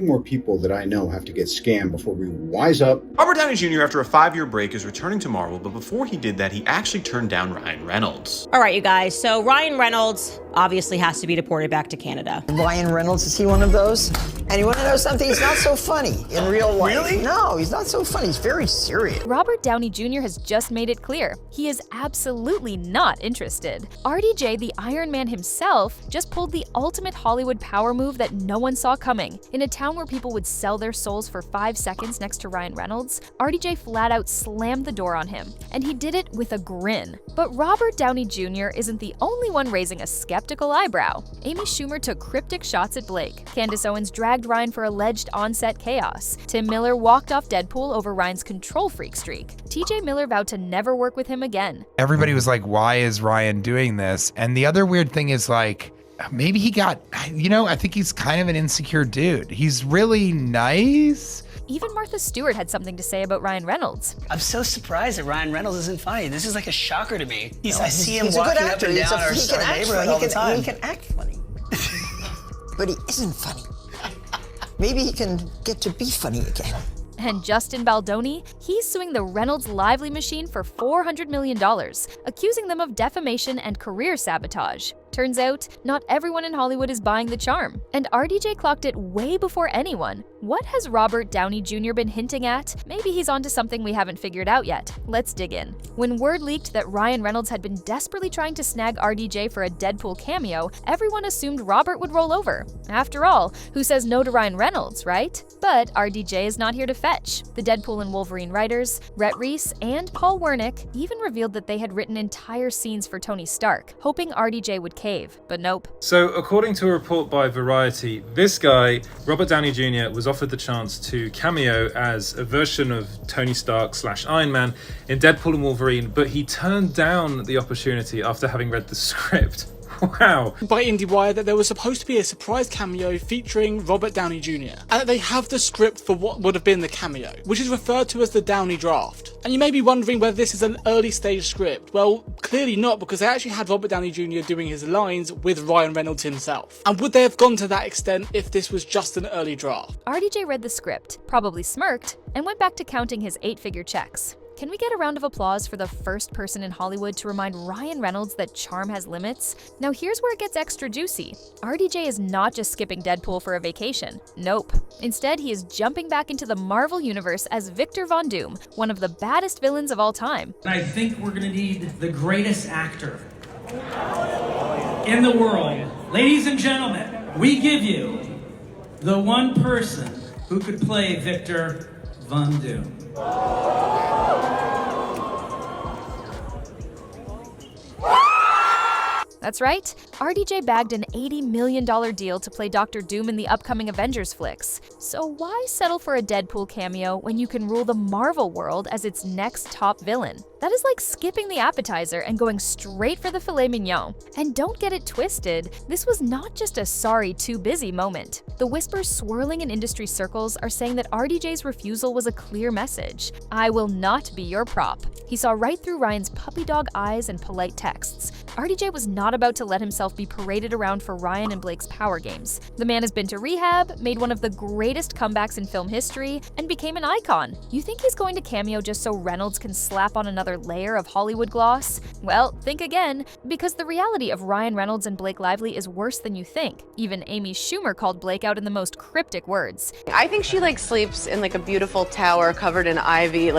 more people that I know have to get scammed before we wise up. Robert Downey Jr., after a 5-year break, is returning to Marvel, but before he did that, he actually turned down Ryan Reynolds. All right, you guys, so Ryan Reynolds obviously has to be deported back to Canada. Ryan Reynolds, is he one of those? And you want to know something? He's not so funny in real life. Really? No, he's not so funny. He's very serious. Robert Downey Jr. has just made it clear he is absolutely not interested. RDJ, the Iron Man himself, just pulled the ultimate Hollywood power move that no one saw coming. In a town where people would sell their souls for 5 seconds next to Ryan Reynolds, RDJ flat out slammed the door on him. And he did it with a grin. But Robert Downey Jr. isn't the only one raising a skeptical eyebrow. Amy Schumer took cryptic shots at Blake. Candace Owens dragged Ryan for alleged on-set chaos. Tim Miller walked off Deadpool over Ryan's control freak streak. TJ Miller vowed to never work with him again. Everybody was like, why is Ryan doing this? And the other weird thing is like, maybe he got, I think he's kind of an insecure dude. He's really nice. Even Martha Stewart had something to say about Ryan Reynolds. I'm so surprised that Ryan Reynolds isn't funny. This is like a shocker to me. I see him he's a good walking up actor. and down our neighborhood all the time. He can act funny. But he isn't funny. Maybe he can get to be funny again. And Justin Baldoni, he's suing the Reynolds-Lively machine for $400 million, accusing them of defamation and career sabotage. Turns out, not everyone in Hollywood is buying the charm, and RDJ clocked it way before anyone. What has Robert Downey Jr. been hinting at? Maybe he's onto something we haven't figured out yet. Let's dig in. When word leaked that Ryan Reynolds had been desperately trying to snag RDJ for a Deadpool cameo, everyone assumed Robert would roll over. After all, who says no to Ryan Reynolds, right? But RDJ is not here to fetch. The Deadpool and Wolverine writers, Rhett Reese and Paul Wernick, even revealed that they had written entire scenes for Tony Stark, hoping RDJ would cave, but nope. So, according to a report by Variety, this guy, Robert Downey Jr., was offered the chance to cameo as a version of Tony Stark / Iron Man in Deadpool and Wolverine, but he turned down the opportunity after having read the script. Wow. By IndieWire that there was supposed to be a surprise cameo featuring Robert Downey Jr. and that they have the script for what would have been the cameo, which is referred to as the Downey draft. And you may be wondering whether this is an early stage script. Well, clearly not, because they actually had Robert Downey Jr. doing his lines with Ryan Reynolds himself. And would they have gone to that extent if this was just an early draft? RDJ read the script, probably smirked, and went back to counting his 8-figure checks. Can we get a round of applause for the first person in Hollywood to remind Ryan Reynolds that charm has limits? Now here's where it gets extra juicy. RDJ is not just skipping Deadpool for a vacation. Nope. Instead, he is jumping back into the Marvel Universe as Victor Von Doom, one of the baddest villains of all time. I think we're gonna need the greatest actor in the world. Ladies and gentlemen, we give you the one person who could play Victor Von Doom. That's right, RDJ bagged an $80 million deal to play Dr. Doom in the upcoming Avengers flicks. So why settle for a Deadpool cameo when you can rule the Marvel world as its next top villain? That is like skipping the appetizer and going straight for the filet mignon. And don't get it twisted, this was not just a sorry, too busy moment. The whispers swirling in industry circles are saying that RDJ's refusal was a clear message. I will not be your prop. He saw right through Ryan's puppy dog eyes and polite texts. RDJ was not about to let himself be paraded around for Ryan and Blake's power games. The man has been to rehab, made one of the greatest comebacks in film history, and became an icon. You think he's going to cameo just so Reynolds can slap on another layer of Hollywood gloss? Well, think again, because the reality of Ryan Reynolds and Blake Lively is worse than you think. Even Amy Schumer called Blake out in the most cryptic words. I think she sleeps in a beautiful tower covered in ivy,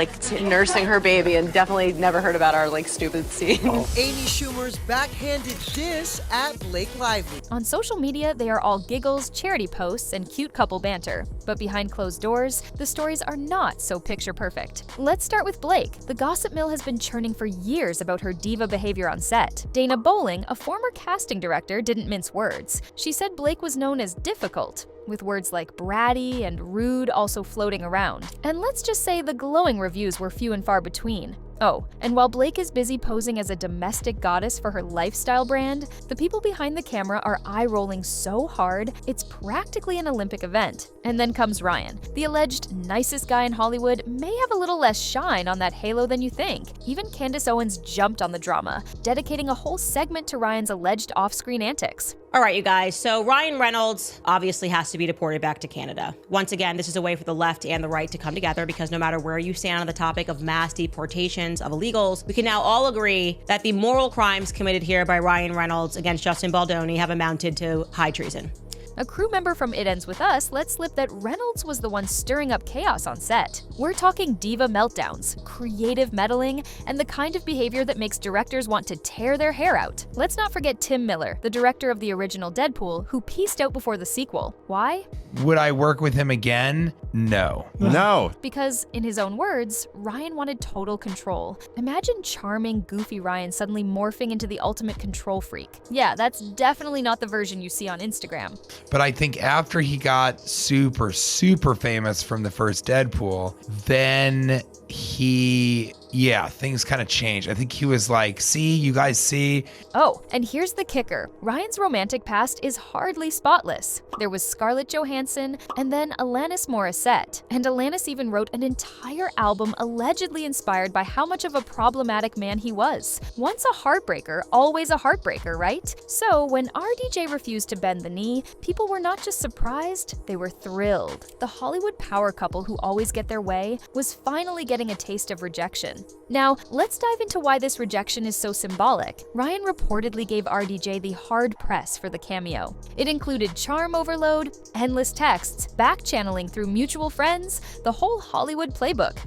nursing her baby, and definitely never heard about our stupid scene. Amy Schumer's backhanded diss at Blake Lively. On social media, they are all giggles, charity posts, and cute couple banter. But behind closed doors, the stories are not so picture perfect. Let's start with Blake. The gossip mill has been churning for years about her diva behavior on set. Dana Bowling, a former casting director, didn't mince words. She said Blake was known as difficult, with words like bratty and rude also floating around. And let's just say the glowing reviews were few and far between. Oh, and while Blake is busy posing as a domestic goddess for her lifestyle brand, the people behind the camera are eye-rolling so hard, it's practically an Olympic event. And then comes Ryan. The alleged nicest guy in Hollywood may have a little less shine on that halo than you think. Even Candace Owens jumped on the drama, dedicating a whole segment to Ryan's alleged off-screen antics. All right, you guys. So Ryan Reynolds obviously has to be deported back to Canada. Once again, this is a way for the left and the right to come together because no matter where you stand on the topic of mass deportations of illegals, we can now all agree that the moral crimes committed here by Ryan Reynolds against Justin Baldoni have amounted to high treason. A crew member from It Ends With Us let slip that Reynolds was the one stirring up chaos on set. We're talking diva meltdowns, creative meddling, and the kind of behavior that makes directors want to tear their hair out. Let's not forget Tim Miller, the director of the original Deadpool, who pieced out before the sequel. Why? Would I work with him again? No. No. Because, in his own words, Ryan wanted total control. Imagine charming, goofy Ryan suddenly morphing into the ultimate control freak. Yeah, that's definitely not the version you see on Instagram. But I think after he got super, super famous from the first Deadpool, then things kind of changed. I think he was like, see, you guys see? Oh, and here's the kicker. Ryan's romantic past is hardly spotless. There was Scarlett Johansson and then Alanis Morissette. And Alanis even wrote an entire album allegedly inspired by how much of a problematic man he was. Once a heartbreaker, always a heartbreaker, right? So when RDJ refused to bend the knee, people were not just surprised, they were thrilled. The Hollywood power couple who always get their way was finally getting a taste of rejection. Now, let's dive into why this rejection is so symbolic. Ryan reportedly gave RDJ the hard press for the cameo. It included charm overload, endless texts, back-channeling through mutual friends, the whole Hollywood playbook.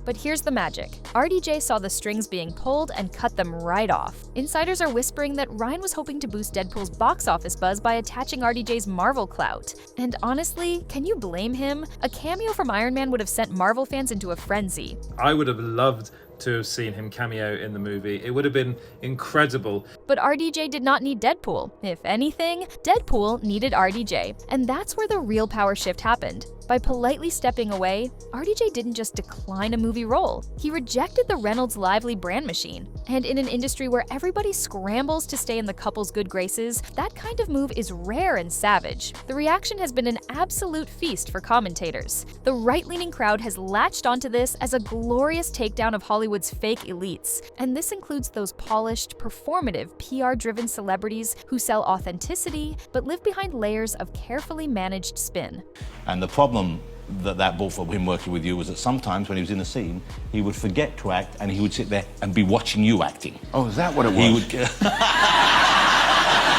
But here's the magic. RDJ saw the strings being pulled and cut them right off. Insiders are whispering that Ryan was hoping to boost Deadpool's box office buzz by attaching RDJ's Marvel clout. And honestly, can you blame him? A cameo from Iron Man would have sent Marvel fans into a frenzy. I would have loved to have seen him cameo in the movie. It would have been incredible. But RDJ did not need Deadpool. If anything, Deadpool needed RDJ. And that's where the real power shift happened. By politely stepping away, RDJ didn't just decline a movie role. He rejected the Reynolds-Lively brand machine. And in an industry where everybody scrambles to stay in the couple's good graces, that kind of move is rare and savage. The reaction has been an absolute feast for commentators. The right-leaning crowd has latched onto this as a glorious takedown of Hollywood's fake elites. And this includes those polished, performative, PR-driven celebrities who sell authenticity, but live behind layers of carefully managed spin. And the problem that brought for him working with you was that sometimes when he was in the scene, he would forget to act and he would sit there and be watching you acting. Oh, is that what it was? He would.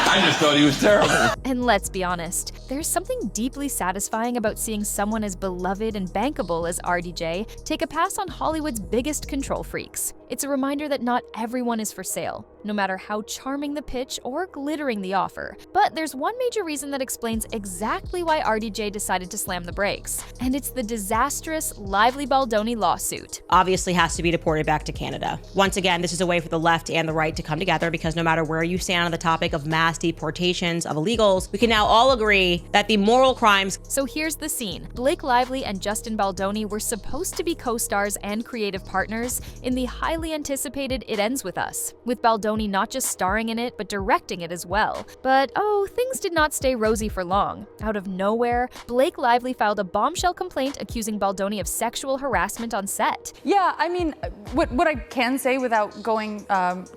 I just thought he was terrible. And let's be honest, there's something deeply satisfying about seeing someone as beloved and bankable as RDJ take a pass on Hollywood's biggest control freaks. It's a reminder that not everyone is for sale, no matter how charming the pitch or glittering the offer. But there's one major reason that explains exactly why RDJ decided to slam the brakes, and it's the disastrous Lively Baldoni lawsuit. Obviously has to be deported back to Canada. Once again, this is a way for the left and the right to come together because no matter where you stand on the topic of mass deportations of illegals, we can now all agree that the moral crimes. So here's the scene. Blake Lively and Justin Baldoni were supposed to be co-stars and creative partners in the highly anticipated It Ends With Us, with Baldoni not just starring in it, but directing it as well. But oh, things did not stay rosy for long. Out of nowhere, Blake Lively filed a bombshell complaint accusing Baldoni of sexual harassment on set. Yeah, I mean, what I can say without going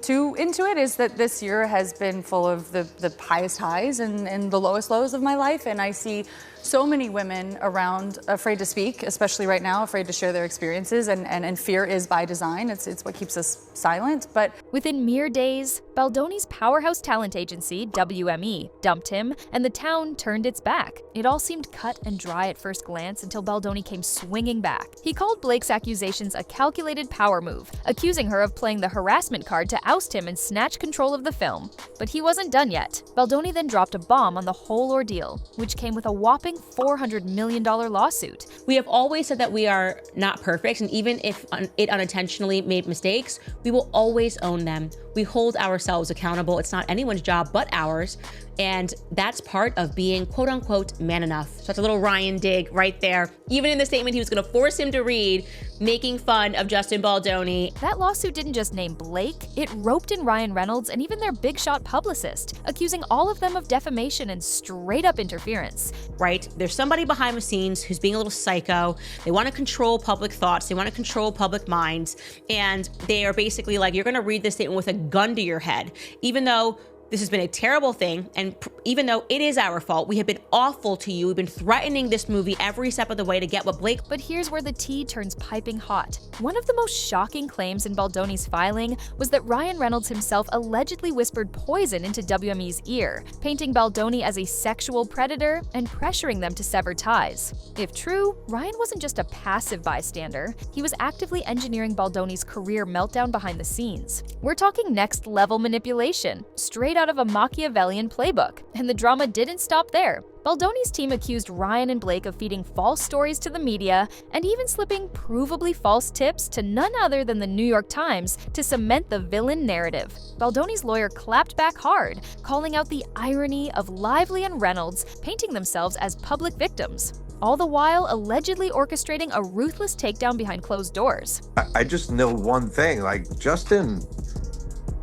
too into it is that this year has been full of the highest highs and the lowest lows of my life, and I see so many women around afraid to speak, especially right now, afraid to share their experiences, and fear is by design. It's what keeps us silent. But within mere days, Baldoni's powerhouse talent agency, WME, dumped him, and the town turned its back. It all seemed cut and dry at first glance until Baldoni came swinging back. He called Blake's accusations a calculated power move, accusing her of playing the harassment card to oust him and snatch control of the film. But he wasn't done yet. Baldoni then dropped a bomb on the whole ordeal, which came with a whopping $400 million lawsuit. We have always said that we are not perfect, and even if it unintentionally made mistakes, we will always own them. we hold ourselves accountable. It's not anyone's job but ours. And that's part of being quote unquote man enough. So that's a little Ryan dig right there. Even in the statement he was gonna force him to read, making fun of Justin Baldoni. That lawsuit didn't just name Blake, it roped in Ryan Reynolds and even their big shot publicist, accusing all of them of defamation and straight up interference. Right? There's somebody behind the scenes who's being a little psycho. They wanna control public thoughts, they wanna control public minds, and they are basically like, you're gonna read this statement with a gun to your head, even though this has been a terrible thing, and even though it is our fault, we have been awful to you. We've been threatening this movie every step of the way to get what Blake. But here's where the tea turns piping hot. One of the most shocking claims in Baldoni's filing was that Ryan Reynolds himself allegedly whispered poison into WME's ear, painting Baldoni as a sexual predator and pressuring them to sever ties. If true, Ryan wasn't just a passive bystander, he was actively engineering Baldoni's career meltdown behind the scenes. We're talking next-level manipulation, straight out of a Machiavellian playbook. And the drama didn't stop there. Baldoni's team accused Ryan and Blake of feeding false stories to the media and even slipping provably false tips to none other than the New York Times to cement the villain narrative. Baldoni's lawyer clapped back hard, calling out the irony of Lively and Reynolds painting themselves as public victims, all the while allegedly orchestrating a ruthless takedown behind closed doors. I just know one thing, like Justin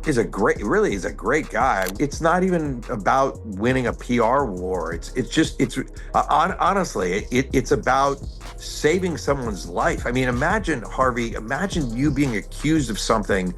is a great guy. It's not even about winning a PR war. Honestly, it's about saving someone's life. I mean, imagine, Harvey, imagine you being accused of something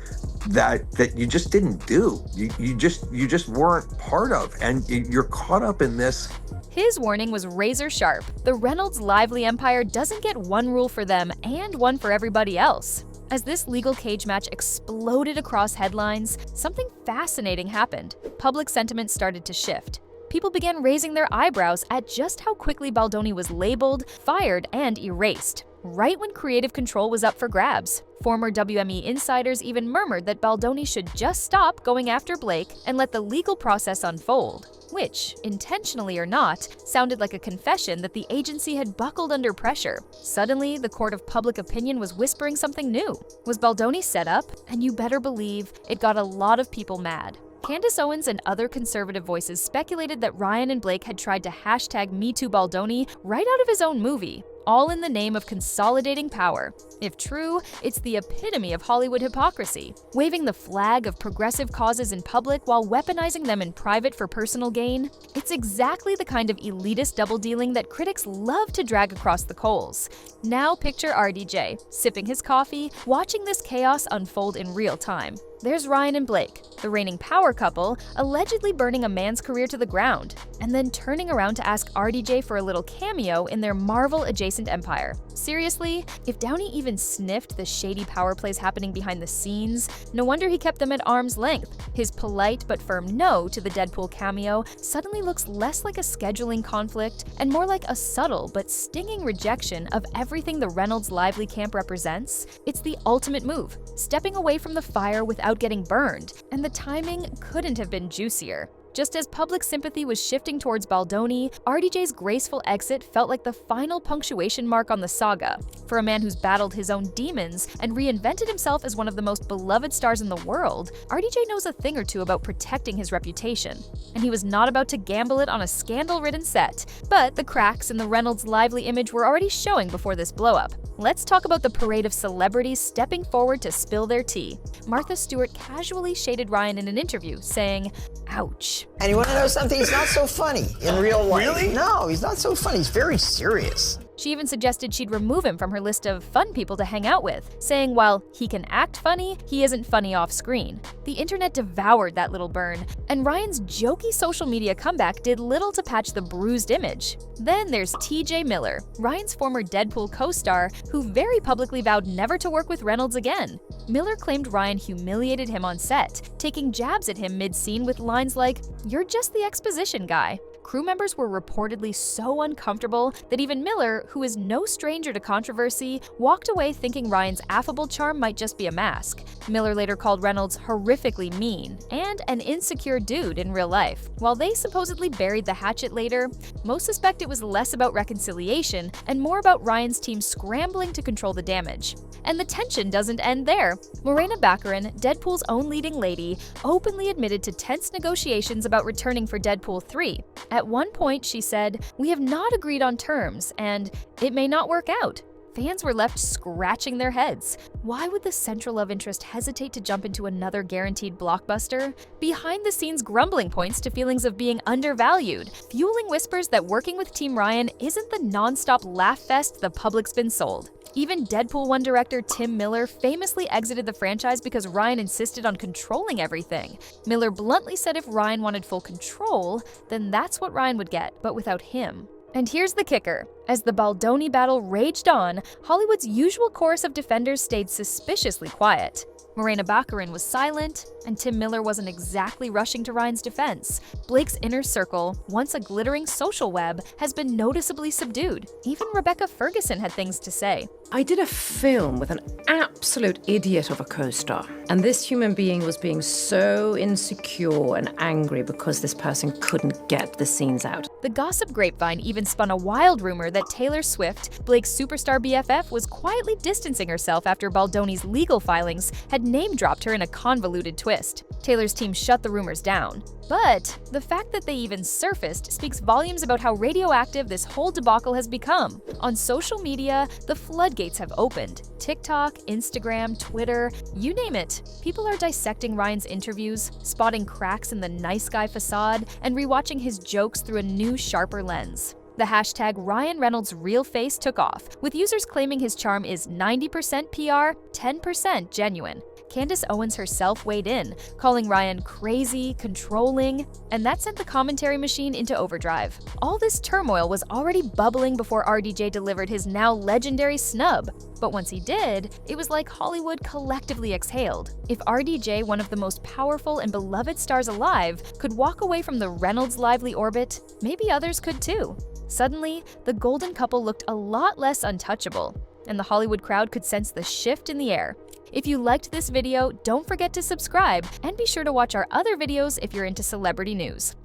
that you just didn't do. You just weren't part of, and you're caught up in this. His warning was razor sharp. The Reynolds-Lively empire doesn't get one rule for them and one for everybody else. As this legal cage match exploded across headlines, something fascinating happened. Public sentiment started to shift. People began raising their eyebrows at just how quickly Baldoni was labeled, fired, and erased, right when creative control was up for grabs. Former WME insiders even murmured that Baldoni should just stop going after Blake and let the legal process unfold, which, intentionally or not, sounded like a confession that the agency had buckled under pressure. Suddenly, the court of public opinion was whispering something new. Was Baldoni set up? And you better believe it got a lot of people mad. Candace Owens and other conservative voices speculated that Ryan and Blake had tried to hashtag #MeTooBaldoni right out of his own movie, all in the name of consolidating power. If true, it's the epitome of Hollywood hypocrisy, waving the flag of progressive causes in public while weaponizing them in private for personal gain. It's exactly the kind of elitist double-dealing that critics love to drag across the coals. Now picture RDJ, sipping his coffee, watching this chaos unfold in real time. There's Ryan and Blake, the reigning power couple, allegedly burning a man's career to the ground, and then turning around to ask RDJ for a little cameo in their Marvel-adjacent empire. Seriously, if Downey even sniffed the shady power plays happening behind the scenes, no wonder he kept them at arm's length. His polite but firm no to the Deadpool cameo suddenly looks less like a scheduling conflict and more like a subtle but stinging rejection of everything the Reynolds-Lively camp represents. It's the ultimate move, stepping away from the fire without getting burned, and the timing couldn't have been juicier. Just as public sympathy was shifting towards Baldoni, RDJ's graceful exit felt like the final punctuation mark on the saga. For a man who's battled his own demons and reinvented himself as one of the most beloved stars in the world, RDJ knows a thing or two about protecting his reputation. And he was not about to gamble it on a scandal-ridden set. But the cracks in the Reynolds-Lively image were already showing before this blow-up. Let's talk about the parade of celebrities stepping forward to spill their tea. Martha Stewart casually shaded Ryan in an interview, saying, "Ouch." And you want to know something? He's not so funny in real life. Really? No, he's not so funny. He's very serious. She even suggested she'd remove him from her list of fun people to hang out with, saying while he can act funny, he isn't funny off screen. The internet devoured that little burn, and Ryan's jokey social media comeback did little to patch the bruised image. Then there's TJ Miller, Ryan's former Deadpool co-star, who very publicly vowed never to work with Reynolds again. Miller claimed Ryan humiliated him on set, taking jabs at him mid-scene with lines like, "You're just the exposition guy." crew members were reportedly so uncomfortable that even Miller, who is no stranger to controversy, walked away thinking Ryan's affable charm might just be a mask. Miller later called Reynolds horrifically mean and an insecure dude in real life. While they supposedly buried the hatchet later, most suspect it was less about reconciliation and more about Ryan's team scrambling to control the damage. And the tension doesn't end there. Morena Baccarin, Deadpool's own leading lady, openly admitted to tense negotiations about returning for Deadpool 3. At one point, she said, "We have not agreed on terms, and it may not work out." Fans were left scratching their heads. Why would the central love interest hesitate to jump into another guaranteed blockbuster? Behind-the-scenes grumbling points to feelings of being undervalued, fueling whispers that working with Team Ryan isn't the non-stop laugh fest the public's been sold. Even Deadpool 1 director Tim Miller famously exited the franchise because Ryan insisted on controlling everything. Miller bluntly said if Ryan wanted full control, then that's what Ryan would get, but without him. And here's the kicker. As the Baldoni battle raged on, Hollywood's usual chorus of defenders stayed suspiciously quiet. Morena Baccarin was silent, and Tim Miller wasn't exactly rushing to Ryan's defense. Blake's inner circle, once a glittering social web, has been noticeably subdued. Even Rebecca Ferguson had things to say. I did a film with an absolute idiot of a co-star, and this human being was being so insecure and angry because this person couldn't get the scenes out. The gossip grapevine even spun a wild rumor that Taylor Swift, Blake's superstar BFF, was quietly distancing herself after Baldoni's legal filings had name-dropped her in a convoluted twist. Taylor's team shut the rumors down. But the fact that they even surfaced speaks volumes about how radioactive this whole debacle has become. On social media, the floodgates have opened. TikTok, Instagram, Twitter, you name it. People are dissecting Ryan's interviews, spotting cracks in the nice guy facade, and rewatching his jokes through a new, sharper lens. The hashtag Ryan Reynolds' real face took off, with users claiming his charm is 90% PR, 10% genuine. Candace Owens herself weighed in, calling Ryan crazy, controlling, and that sent the commentary machine into overdrive. All this turmoil was already bubbling before RDJ delivered his now legendary snub. But once he did, it was like Hollywood collectively exhaled. If RDJ, one of the most powerful and beloved stars alive, could walk away from the Reynolds-Lively orbit, maybe others could too. Suddenly, the golden couple looked a lot less untouchable, and the Hollywood crowd could sense the shift in the air. If you liked this video, don't forget to subscribe, and be sure to watch our other videos if you're into celebrity news.